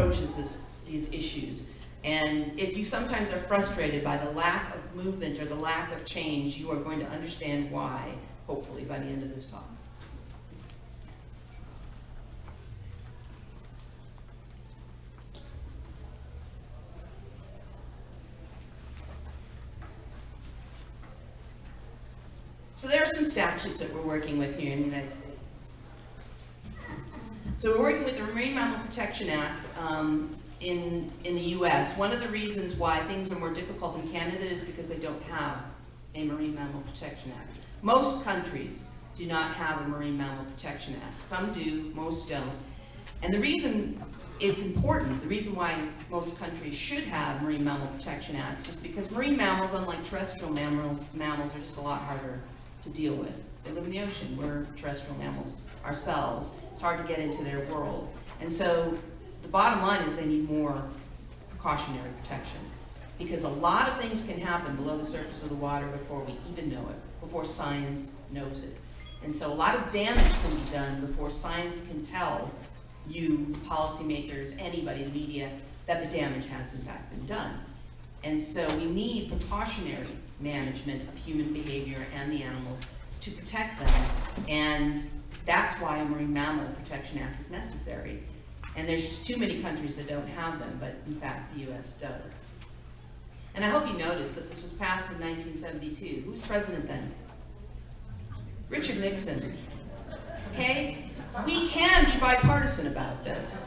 approaches these issues. And if you sometimes are frustrated by the lack of movement or the lack of change, you are going to understand why, hopefully, by the end of this talk. So there are some statutes that we're working with here in the United States. So we're working with the Marine Mammal Protection Act in the U.S. One of the reasons why things are more difficult in Canada is because they don't have a Marine Mammal Protection Act. Most countries do not have a Marine Mammal Protection Act. Some do, most don't. And the reason it's important, the reason why most countries should have Marine Mammal Protection Acts is because marine mammals, unlike terrestrial mammals, are just a lot harder to deal with. They live in the ocean. We're terrestrial mammals ourselves. It's hard to get into their world. And so the bottom line is they need more precautionary protection, because a lot of things can happen below the surface of the water before we even know it, before science knows it. And so a lot of damage can be done before science can tell you, the policymakers, anybody, the media, that the damage has in fact been done. And so we need precautionary management of human behavior and the animals to protect them. And that's why a Marine Mammal Protection Act is necessary. And there's just too many countries that don't have them, but in fact the US does. And I hope you noticed that this was passed in 1972. Who was president then? Richard Nixon. Okay? We can be bipartisan about this.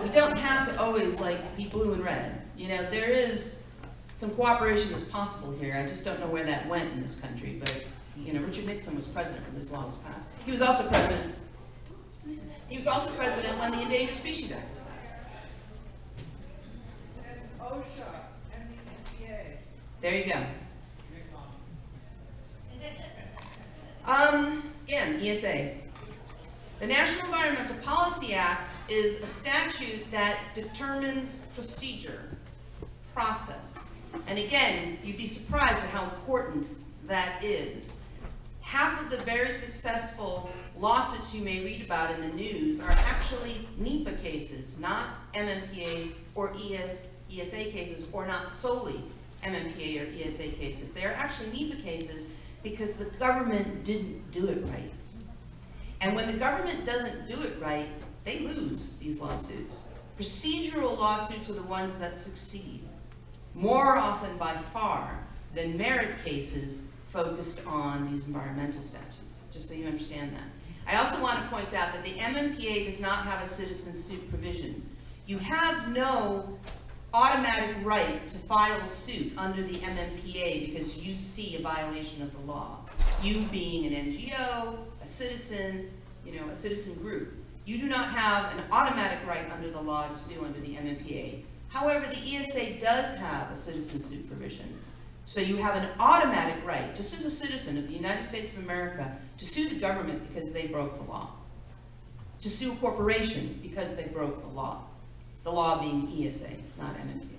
We don't have to always be blue and red. You know, there is some cooperation that's possible here. I just don't know where that went in this country, but you know, Richard Nixon was president when this law was passed. He was also president. He was also president when the Endangered Species Act. And OSHA and the EPA. There you go. Again, ESA. The National Environmental Policy Act is a statute that determines procedure, process. And again, you'd be surprised at how important that is. Half of the very successful lawsuits you may read about in the news are actually NEPA cases, not MMPA or ESA cases, or not solely MMPA or ESA cases. They are actually NEPA cases because the government didn't do it right. And when the government doesn't do it right, they lose these lawsuits. Procedural lawsuits are the ones that succeed, more often by far than merit cases focused on these environmental statutes, just so you understand that. I also want to point out that the MMPA does not have a citizen suit provision. You have no automatic right to file suit under the MMPA because you see a violation of the law. You being an NGO, a citizen, you know, a citizen group, you do not have an automatic right under the law to sue under the MMPA. However, the ESA does have a citizen suit provision. So you have an automatic right, just as a citizen of the United States of America, to sue the government because they broke the law. To sue a corporation because they broke the law being ESA, not MMPA.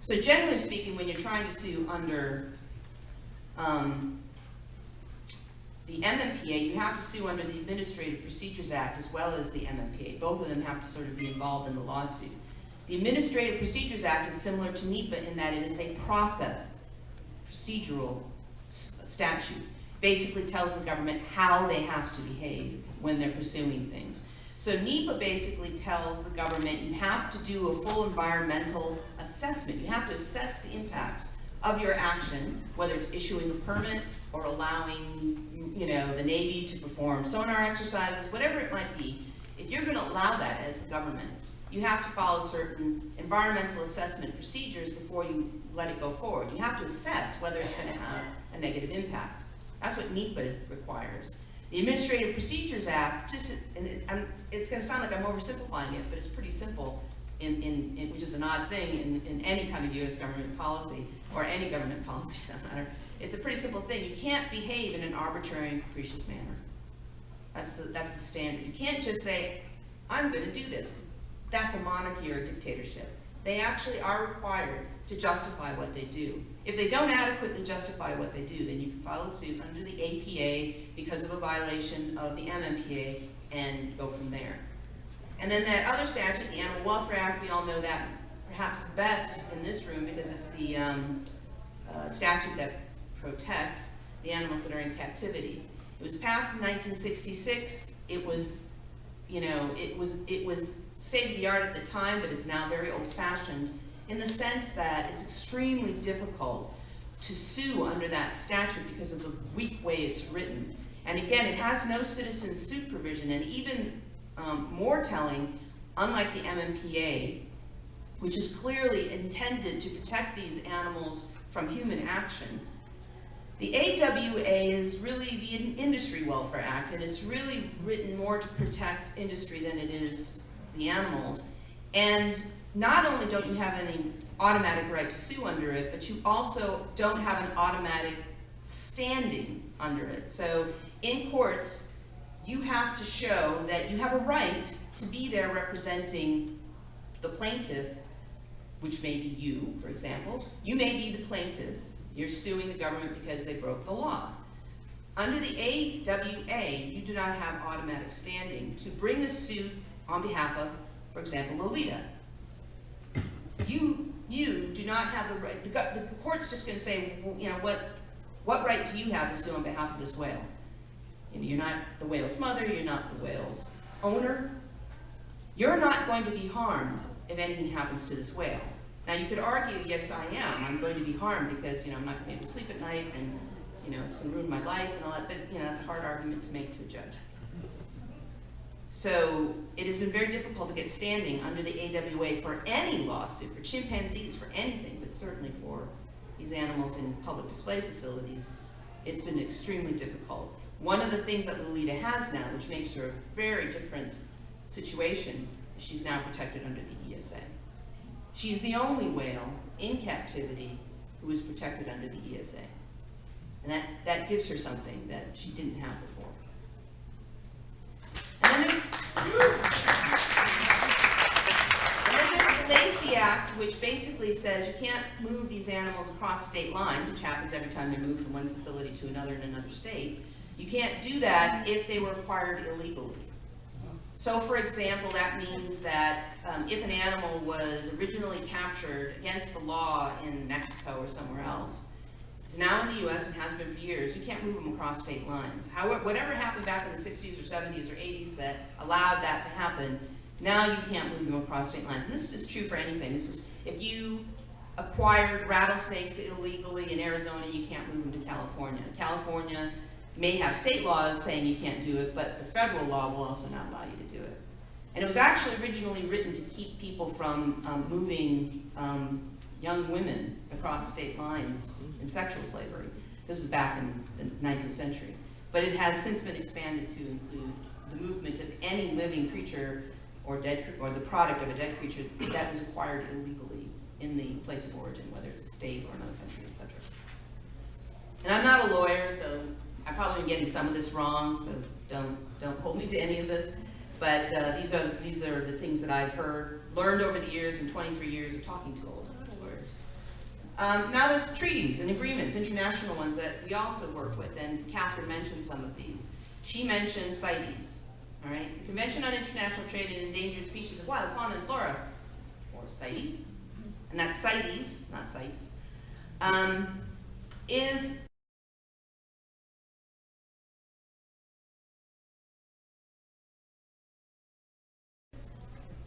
So generally speaking, when you're trying to sue under the MMPA, you have to sue under the Administrative Procedures Act as well as the MMPA. Both of them have to sort of be involved in the lawsuit. The Administrative Procedures Act is similar to NEPA in that it is a procedural statute. Basically tells the government how they have to behave when they're pursuing things. So NEPA basically tells the government you have to do a full environmental assessment. You have to assess the impacts of your action, whether it's issuing a permit or allowing, you know, the Navy to perform sonar exercises, whatever it might be. If you're going to allow that as the government, you have to follow certain environmental assessment procedures before you let it go forward. You have to assess whether it's going to have a negative impact. That's what NEPA requires. The Administrative Procedures Act, it's going to sound like I'm oversimplifying it, but it's pretty simple, which is an odd thing in any kind of U.S. government policy, or any government policy for that matter. It's a pretty simple thing. You can't behave in an arbitrary and capricious manner. That's the standard. You can't just say, I'm going to do this. That's a monarchy or a dictatorship. They actually are required to justify what they do. If they don't adequately justify what they do, then you can file a suit under the APA because of a violation of the MMPA and go from there. And then that other statute, the Animal Welfare Act, we all know that perhaps best in this room because it's the statute that protects the animals that are in captivity. It was passed in 1966. It was, you know, it was state of the art at the time, but it's now very old-fashioned in the sense that it's extremely difficult to sue under that statute because of the weak way it's written. And again, it has no citizen suit provision, and even more telling, unlike the MMPA, which is clearly intended to protect these animals from human action, the AWA is really the Industry Welfare Act, and it's really written more to protect industry than it is the animals. And not only don't you have any automatic right to sue under it, but you also don't have an automatic standing under it. So in courts, you have to show that you have a right to be there representing the plaintiff, which may be you, for example. You may be the plaintiff. You're suing the government because they broke the law. Under the AWA, you do not have automatic standing to bring a suit on behalf of, for example, Lolita. You do not have the right. The court's just going to say, well, you know, what right do you have to sue on behalf of this whale? You know, you're not the whale's mother. You're not the whale's owner. You're not going to be harmed if anything happens to this whale. Now, you could argue, yes, I am. I'm going to be harmed because, you know, I'm not going to be able to sleep at night, and, you know, it's going to ruin my life and all that. But, you know, that's a hard argument to make to a judge. So it has been very difficult to get standing under the AWA for any lawsuit, for chimpanzees, for anything, but certainly for these animals in public display facilities. It's been extremely difficult. One of the things that Lolita has now, which makes her a very different situation, is she's now protected under the ESA. She's the only whale in captivity who is protected under the ESA. And that gives her something that she didn't have before. And then there's the Lacey Act, which basically says you can't move these animals across state lines, which happens every time they're moved from one facility to another in another state. You can't do that if they were acquired illegally. So, for example, that means that if an animal was originally captured against the law in Mexico or somewhere else, it's now in the U.S. and has been for years, you can't move them across state lines. However, whatever happened back in the 60s or 70s or 80s that allowed that to happen, now you can't move them across state lines. And this is true for anything. This is, if you acquired rattlesnakes illegally in Arizona, you can't move them to California. California may have state laws saying you can't do it, but the federal law will also not allow you to do it. And it was actually originally written to keep people from moving young women across state lines in sexual slavery. This is back in the 19th century. But it has since been expanded to include the movement of any living creature or the product of a dead creature that was acquired illegally in the place of origin, whether it's a state or another country, etc. And I'm not a lawyer, so I'm probably getting some of this wrong, so don't hold me to any of this. But these are the things that I've learned over the years in 23 years of talking to lawyers. Now there's treaties and agreements, international ones that we also work with, and Catherine mentioned some of these. She mentioned CITES, all right? The Convention on International Trade in Endangered Species of Wild Fauna and Flora, or CITES, and that's CITES, not CITES, is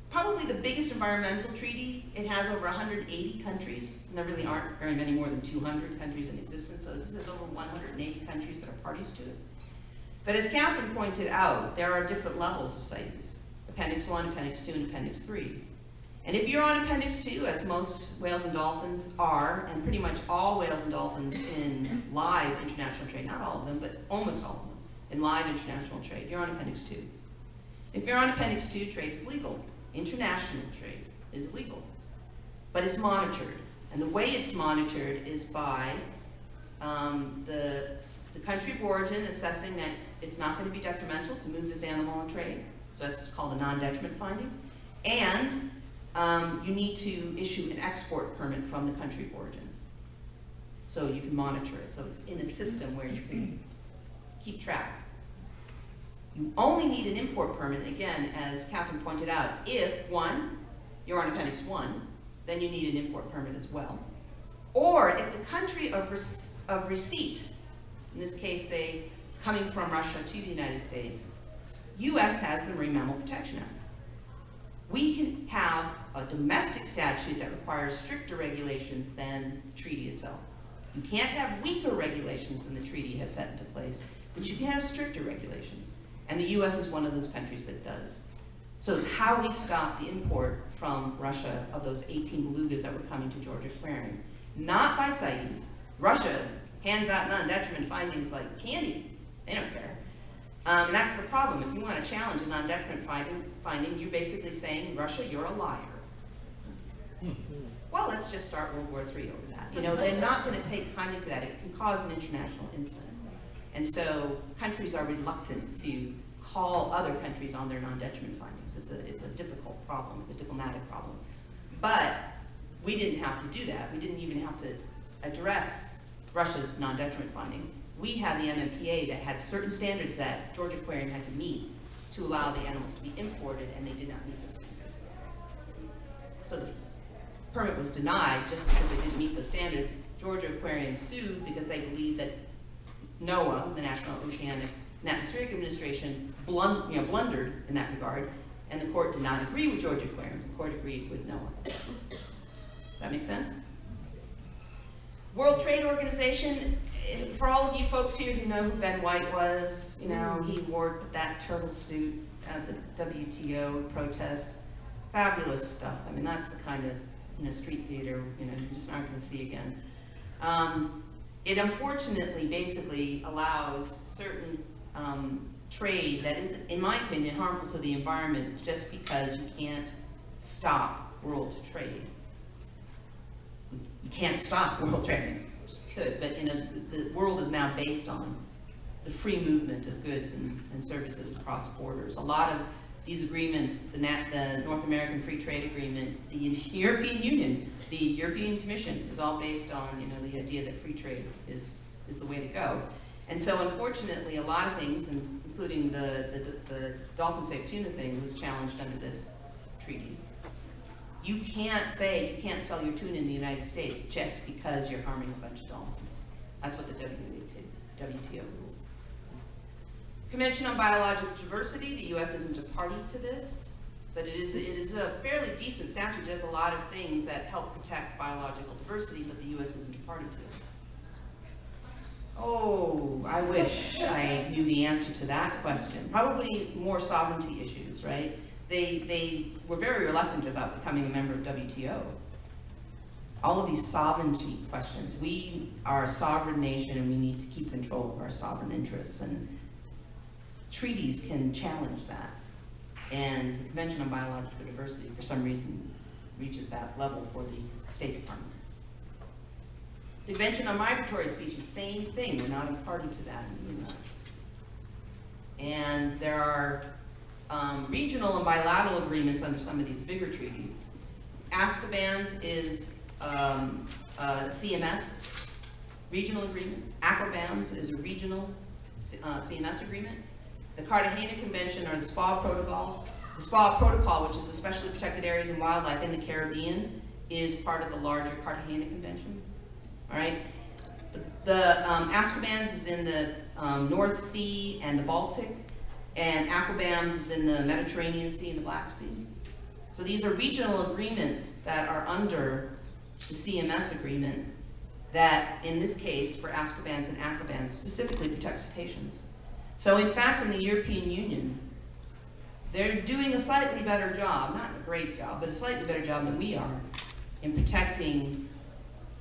probably the biggest environmental treaty. It has over 180 countries, and there really aren't very many more than 200 countries in existence, so this is over 180 countries that are parties to it. But as Catherine pointed out, there are different levels of CITES. Appendix 1, Appendix 2, and Appendix 3. And if you're on Appendix 2, as most whales and dolphins are, and pretty much all whales and dolphins in live international trade, not all of them, but almost all of them, in live international trade, you're on Appendix 2. If you're on Appendix 2, trade is legal. International trade is legal, but it's monitored. And the way it's monitored is by the country of origin assessing that it's not going to be detrimental to move this animal in trade. So that's called a non-detriment finding. And you need to issue an export permit from the country of origin. So you can monitor it. So it's in a system where you can keep track. You only need an import permit, again, as Catherine pointed out, if, one, you're on Appendix 1, then you need an import permit as well. Or if the country of receipt, in this case, say, coming from Russia to the United States, U.S. has the Marine Mammal Protection Act. We can have a domestic statute that requires stricter regulations than the treaty itself. You can't have weaker regulations than the treaty has set into place, but you can have stricter regulations. And the U.S. is one of those countries that does. So it's how we stop the import from Russia of those 18 belugas that were coming to Georgia Aquarium. Not by CITES. Russia hands out non-detriment findings like candy. They don't care. And that's the problem. If you want to challenge a non-detriment finding, you're basically saying, Russia, you're a liar. Well, let's just start World War III over that. You know, they're not going to take kindly to that. It can cause an international incident. And so countries are reluctant to call other countries on their non-detriment findings. It's a difficult problem. It's a diplomatic problem. But we didn't have to do that. We didn't even have to address Russia's non-detriment finding. We had the MMPA that had certain standards that Georgia Aquarium had to meet to allow the animals to be imported, and they did not meet those standards. So the permit was denied just because they didn't meet those standards. Georgia Aquarium sued because they believed that NOAA, the National Oceanic and Atmospheric Administration, blundered in that regard, and the court did not agree with Georgia Aquarium. The court agreed with NOAA. Does that make sense? World Trade Organization, for all of you folks here who know who Ben White was, you know, he wore that turtle suit at the WTO protests. Fabulous stuff. I mean, that's the kind of, you know, street theater, you know, you're just aren't going to see again. It unfortunately basically allows certain trade that is, in my opinion, harmful to the environment just because you can't stop world trade. You can't stop world trade. You could, but you know, the world is now based on the free movement of goods and services across borders. A lot of these agreements, the North American Free Trade Agreement, the European Union, the European Commission, is all based on, you know, the idea that free trade is the way to go. And so unfortunately, a lot of things, including the dolphin safe tuna thing, was challenged under this treaty. You can't say you can't sell your tuna in the United States just because you're harming a bunch of dolphins. That's what the WTO ruled. Convention on Biological Diversity, the U.S. isn't a party to this, but it is a fairly decent statute. It does a lot of things that help protect biological diversity, but the U.S. isn't a party to it. Oh, I wish I knew the answer to that question. Probably more sovereignty issues, right? They were very reluctant about becoming a member of WTO. All of these sovereignty questions. We are a sovereign nation and we need to keep control of our sovereign interests, and treaties can challenge that. And the Convention on Biological Diversity, for some reason, reaches that level for the State Department. The Convention on Migratory Species, same thing. We're not a party to that in the U.S. And there are regional and bilateral agreements under some of these bigger treaties. Azkabans is CMS, regional agreement. Aquabams is a regional CMS agreement. The Cartagena Convention, or the SPA Protocol. The SPA Protocol, which is especially protected areas and wildlife in the Caribbean, is part of the larger Cartagena Convention. All right. The Azkabans is in the North Sea and the Baltic, and Aquabams is in the Mediterranean Sea and the Black Sea. So these are regional agreements that are under the CMS agreement that, in this case, for Azkabans and Aquabams, specifically protect cetaceans. So in fact, in the European Union, they're doing a slightly better job, not a great job, but a slightly better job than we are in protecting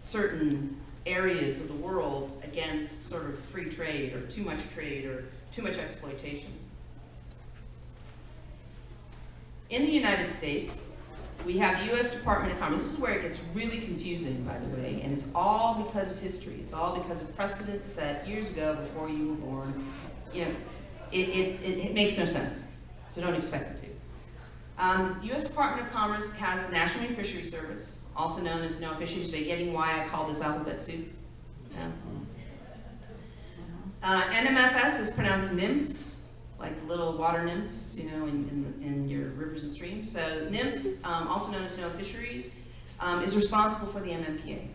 certain areas of the world against sort of free trade or too much exploitation. In the United States, we have the U.S. Department of Commerce. This is where it gets really confusing, by the way, and it's all because of history. It's all because of precedents set years ago before you were born. You know, it makes no sense, so don't expect it to. The U.S. Department of Commerce has the National Marine Fisheries Service, also known as NOAA Fisheries. Are you getting why I call this alphabet soup? Yeah. NMFS is pronounced NIMS, like little water nymphs, you know, in your rivers and streams. So nymphs, also known as snow fisheries, is responsible for the MMPA.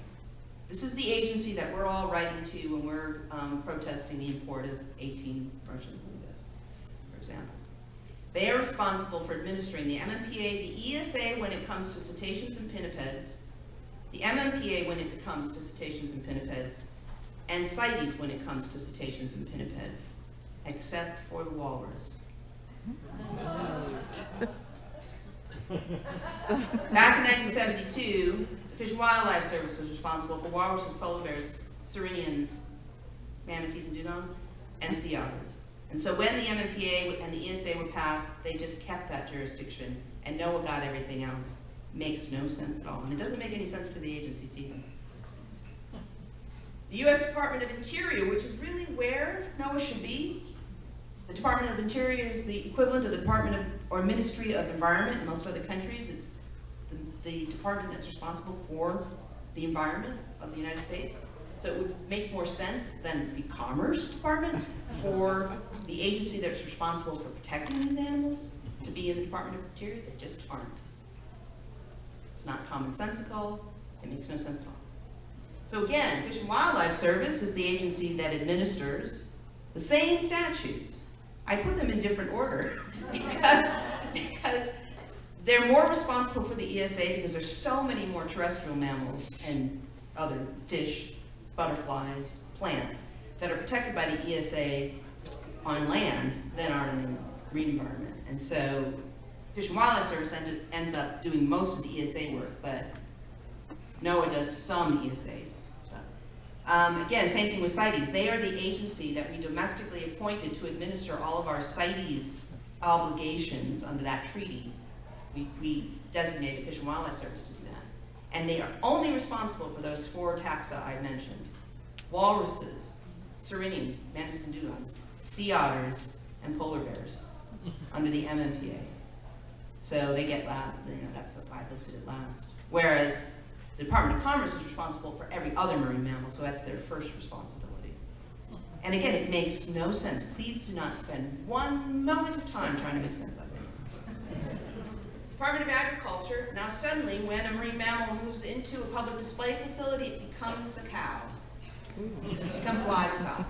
This is the agency that we're all writing to when we're protesting the import of 18 Russian flamingos, for example. They are responsible for administering the MMPA, the ESA when it comes to cetaceans and pinnipeds, the MMPA when it comes to cetaceans and pinnipeds, and CITES when it comes to cetaceans and pinnipeds, except for the walrus. Back in 1972, the Fish and Wildlife Service was responsible for walruses, polar bears, sirenians, manatees and dugongs, and sea otters. And so when the MMPA and the ESA were passed, they just kept that jurisdiction, and NOAA got everything else. Makes no sense at all, and it doesn't make any sense to the agencies either. The U.S. Department of Interior, which is really where NOAA should be. The Department of Interior is the equivalent of the Department of, or Ministry of Environment in most other countries. It's the department that's responsible for the environment of the United States. So it would make more sense than the Commerce Department for the agency that's responsible for protecting these animals to be in the Department of Interior. They just aren't. It's not commonsensical. It makes no sense at all. So again, Fish and Wildlife Service is the agency that administers the same statutes. I put them in different order because they're more responsible for the ESA because there's so many more terrestrial mammals and other fish, butterflies, plants that are protected by the ESA on land than are in the marine environment. And so Fish and Wildlife Service ends up doing most of the ESA work, but NOAA does some ESA stuff. Again, same thing with CITES. They are the agency that we domestically appointed to administer all of our CITES obligations under that treaty. We designated Fish and Wildlife Service to do that. And they are only responsible for those 4 taxa I mentioned. Walruses, sirenians, manatees and dugongs, sea otters, and polar bears under the MMPA. So they get that, you know, that's why I listed it last. Whereas the Department of Commerce is responsible for every other marine mammal, so that's their first responsibility. And again, it makes no sense. Please do not spend one moment of time trying to make sense of it. Department of Agriculture, now suddenly when a marine mammal moves into a public display facility, it becomes a cow. It becomes livestock.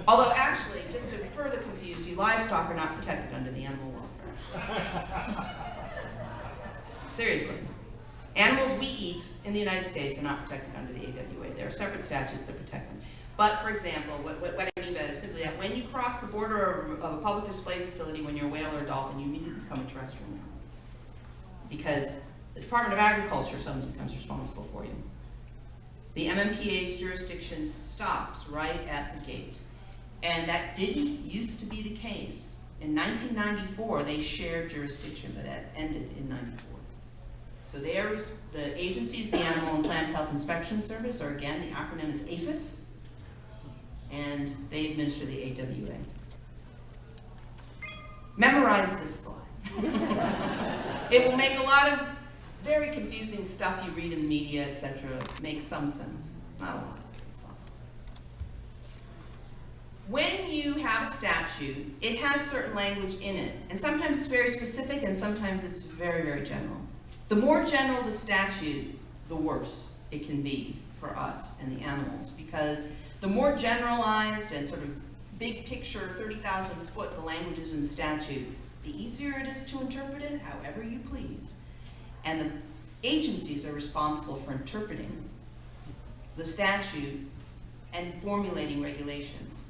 Although actually, just to further confuse you, livestock are not protected under the animal welfare. Seriously. Animals we eat in the United States are not protected under the AWA. There are separate statutes that protect them. But for example, what I mean by that is simply that when you cross the border of a public display facility when you're a whale or a dolphin, you immediately become a terrestrial mammal. Because the Department of Agriculture suddenly becomes responsible for you. The MMPA's jurisdiction stops right at the gate. And that didn't used to be the case. In 1994, they shared jurisdiction, but that ended in 94. So they are, the agencies, the Animal and Plant Health Inspection Service, or again, the acronym is APHIS, and they administer the AWA. Memorize this slide. It will make a lot of very confusing stuff you read in the media, etc. make some sense. Not a lot. When you have a statute, it has certain language in it, and sometimes it's very specific and sometimes it's very, very general. The more general the statute, the worse it can be for us and the animals, because the more generalized and sort of big picture, 30,000 foot the language is in the statute, the easier it is to interpret it however you please. And the agencies are responsible for interpreting the statute and formulating regulations.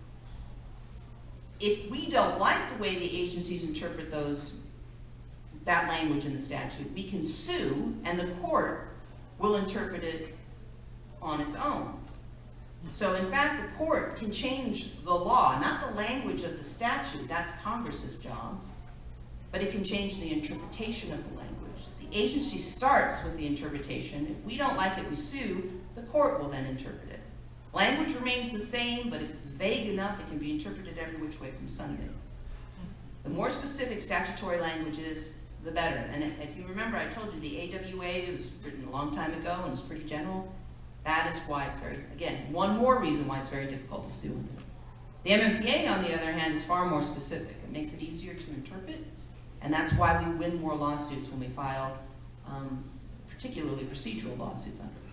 If we don't like the way the agencies interpret that language in the statute, we can sue and the court will interpret it on its own. So in fact, the court can change the law, not the language of the statute, that's Congress's job, but it can change the interpretation of the language. The agency starts with the interpretation. If we don't like it, we sue, the court will then interpret it. Language remains the same, but if it's vague enough, it can be interpreted every which way from Sunday. The more specific statutory language is, the better. And if you remember, I told you the AWA was written a long time ago and it's pretty general. That is why it's very, again, one more reason why it's very difficult to sue. The MMPA, on the other hand, is far more specific. I makes it easier to interpret, and that's why we win more lawsuits when we file particularly procedural lawsuits under it.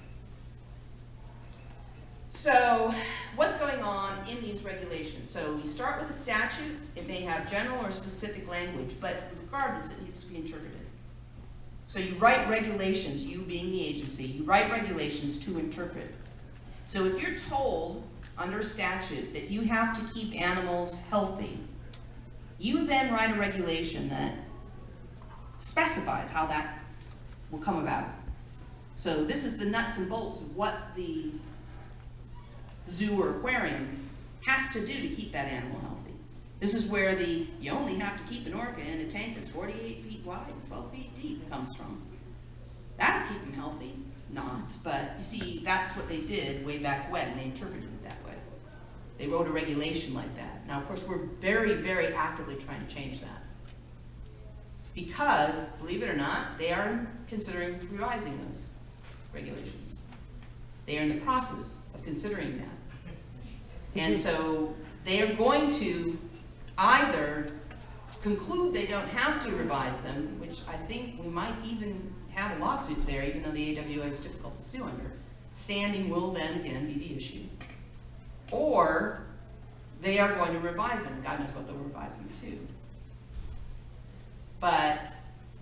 So what's going on in these regulations? So you start with a statute. It may have general or specific language, but regardless, it needs to be interpreted. So you write regulations, you being the agency, you write regulations to interpret. So if you're told under a statute that you have to keep animals healthy, you then write a regulation that specifies how that will come about. So this is the nuts and bolts of what the zoo or aquarium has to do to keep that animal healthy. This is where the, you only have to keep an orca in a tank that's 48 feet wide and 12 feet deep comes from. That'll keep them healthy. Not, but you see, that's what they did way back when. They interpreted it that way. They wrote a regulation like that. Now, of course, we're very, very actively trying to change that. Because, believe it or not, they are considering revising those regulations. They are in the process of considering that. And so they are going to either conclude they don't have to revise them, which I think we might even have a lawsuit there, even though the AWA is difficult to sue under. Standing will then again be the issue. Or they are going to revise them. God knows what they'll revise them to. But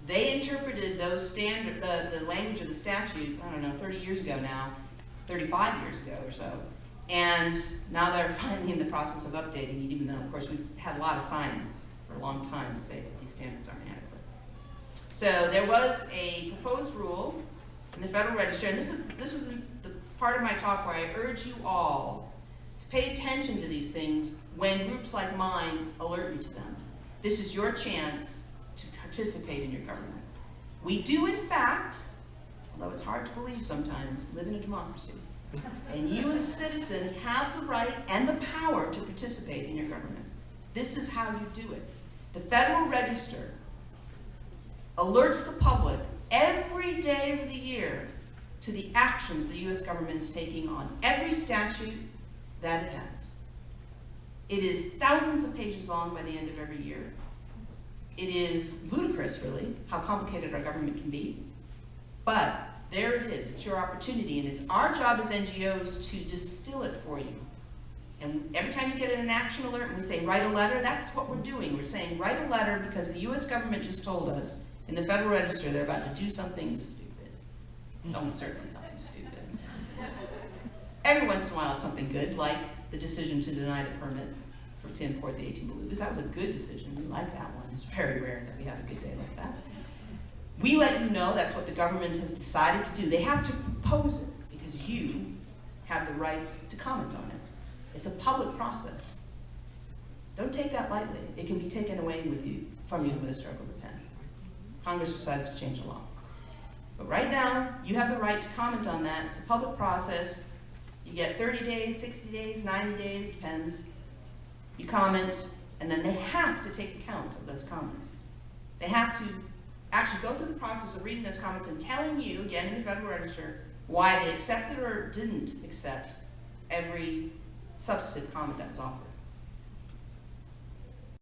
they interpreted those standard, the language of the statute, I don't know, 30 years ago now, 35 years ago or so. And now they're finally in the process of updating it, even though, of course, we've had a lot of science for a long time to say that these standards aren't adequate. So there was a proposed rule in the Federal Register, and this is the part of my talk where I urge you all to pay attention to these things when groups like mine alert you to them. This is your chance to participate in your government. We do, in fact, although it's hard to believe sometimes, live in a democracy. And you as a citizen have the right and the power to participate in your government. This is how you do it. The Federal Register alerts the public every day of the year to the actions the U.S. government is taking on every statute that it has. It is thousands of pages long by the end of every year. It is ludicrous, really, how complicated our government can be. But there it is. It's your opportunity, and it's our job as NGOs to distill it for you. And every time you get an action alert and we say write a letter, that's what we're doing. We're saying write a letter because the U.S. government just told us in the Federal Register they're about to do something stupid. Almost certainly something stupid. Every once in a while it's something good, like the decision to deny the permit to import the 18 belugas. That was a good decision. We like that one. It's very rare that we have a good day like that. We let you know that's what the government has decided to do. They have to propose it because you have the right to comment on it. It's a public process. Don't take that lightly. It can be taken away from you with a stroke of a pen. Congress decides to change the law. But right now, you have the right to comment on that. It's a public process. You get 30 days, 60 days, 90 days, depends. You comment, and then they have to take account of those comments. They have to actually go through the process of reading those comments and telling you, again in the Federal Register, why they accepted or didn't accept every substantive comment that was offered.